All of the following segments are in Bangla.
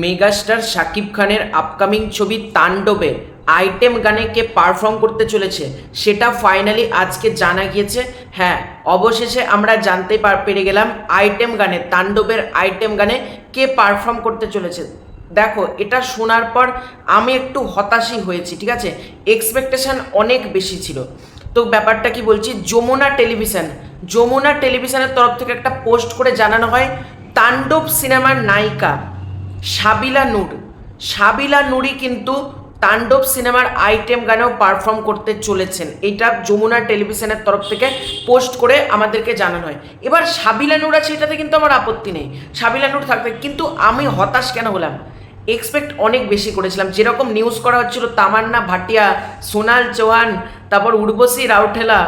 মেগাস্টার শাকিব খানের আপকামিং ছবি তাণ্ডবে আইটেম গানে কে পারফর্ম করতে চলেছে সেটা ফাইনালি আজকে জানা গিয়েছে। হ্যাঁ, অবশেষে আমরা জানতে পেরে গেলাম আইটেম গানে, তাণ্ডবের আইটেম গানে কে পারফর্ম করতে চলেছে। দেখো, এটা শোনার পর আমি একটু হতাশই হয়েছি, ঠিক আছে। এক্সপেকটেশন অনেক বেশি ছিল। তো ব্যাপারটা কি বলছি, যমুনা টেলিভিশনের তরফ থেকে একটা পোস্ট করে জানানো হয় তাণ্ডব সিনেমার নায়িকা সাবিলা নুরি কিন্তু তাণ্ডব সিনেমার আইটেম গানেও পারফর্ম করতে চলেছেন। এটা যমুনা টেলিভিশনের তরফ থেকে পোস্ট করে আমাদেরকে জানানো হয়। এবার সাবিলা নূর আছে, এটাতে কিন্তু আমার আপত্তি নেই, সাবিলা নূর থাকতে, কিন্তু আমি হতাশ কেন হলাম, এক্সপেক্ট অনেক বেশি করেছিলাম। যেরকম নিউজ করা হচ্ছিল তামান্না ভাটিয়া, সোনাল চৌহান, তারপর উর্বশী রাউঠেলা,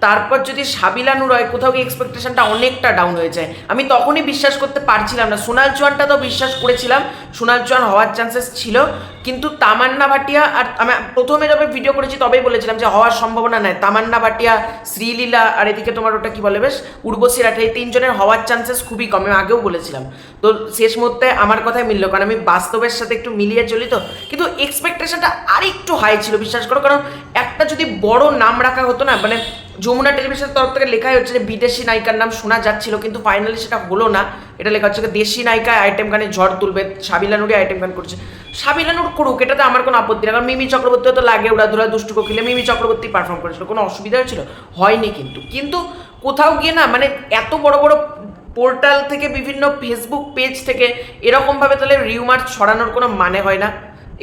তারপর যদি সাবিলা নূর হয়, কোথাও কি এক্সপেকটেশনটা অনেকটা ডাউন হয়ে যায়। আমি তখনই বিশ্বাস করতে পারছিলাম না। সোনাল চৌহানটা তো বিশ্বাস করেছিলাম, সোনাল চৌহান হওয়ার চান্সেস ছিল, কিন্তু তামান্না ভাটিয়া, আর আমি প্রথমে যবে ভিডিও করেছি তবেই বলেছিলাম যে হওয়ার সম্ভাবনা নাই। তামান্না ভাটিয়া, শ্রীলীলা, আর এদিকে তোমার ওটা কি বলে বেশ, উর্বশী রাঠে, এই তিনজনের হওয়ার চান্সেস খুবই কম, আমি আগেও বলেছিলাম। তো শেষ মুহূর্তে আমার কথাই মিলল, কারণ আমি বাস্তবের সাথে একটু মিলিয়ে চলি। তো কিন্তু এক্সপেকটেশনটা আরেকটু হাই ছিল, বিশ্বাস করো। কারণ একটা যদি বড় নাম রাখা হতো না, মানে যমুনা টেলিভিশনের তরফ থেকে লেখাই হচ্ছে যে বিদেশি নায়িকার নাম শোনা যাচ্ছিল, কিন্তু ফাইনালি সেটা হলো না। এটা লেখা হচ্ছে দেশি নায়িকায় আইটেম গানে ঝড় তুলবে, সাবিলা নুরি আইটেম গান করছে। সাবিলা নূর করুক, এটাতে আমার কোনো আপত্তি নেই। কারণ মিমি চক্রবর্তীও তো লাগে উড়াধুরা দুষ্টু কোকিলে, মিমি চক্রবর্তী পারফর্ম করেছিল, কোনো অসুবিধা হয়েছিল? হয়নি। কিন্তু কোথাও গিয়ে না, মানে এত বড় বড় পোর্টাল থেকে, বিভিন্ন ফেসবুক পেজ থেকে এরকমভাবে তাহলে রিউমার ছড়ানোর কোনো মানে হয় না।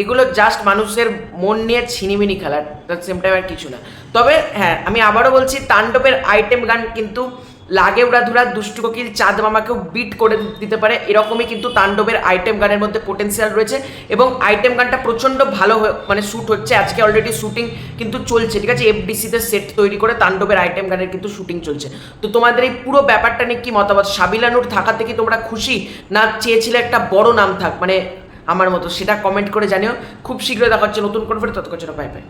এগুলো জাস্ট মানুষের মন নিয়ে ছিনিমিনি খেলার, সেম টাইম আর কিছু না। তবে হ্যাঁ, আমি আবারও বলছি, তাণ্ডবের আইটেম গান কিন্তু লাগে উড়াধুরা দুষ্টু কোকিল, চাঁদ মামাকেও বিট করে দিতে পারে, এরকমই কিন্তু তাণ্ডবের আইটেম গানের মধ্যে পোটেন্সিয়াল রয়েছে। এবং আইটেম গানটা প্রচণ্ড ভালো মানে শ্যুট হচ্ছে, আজকে অলরেডি শ্যুটিং কিন্তু চলছে, ঠিক আছে। এফডিসিতে সেট তৈরি করে তাণ্ডবের আইটেম গানের কিন্তু শ্যুটিং চলছে। তো তোমাদের এই পুরো ব্যাপারটা নিয়ে কি মতামত? সাবিলা নূর থাকাতে কি তোমরা খুশি, না চেয়েছিলে একটা বড় নাম থাক মানে আমার মতো? সেটা কমেন্ট করে জানিও। খুব শীঘ্রই দেখা হচ্ছে নতুন কোনো ভিডিও, ততক্ষণ বাই বাই।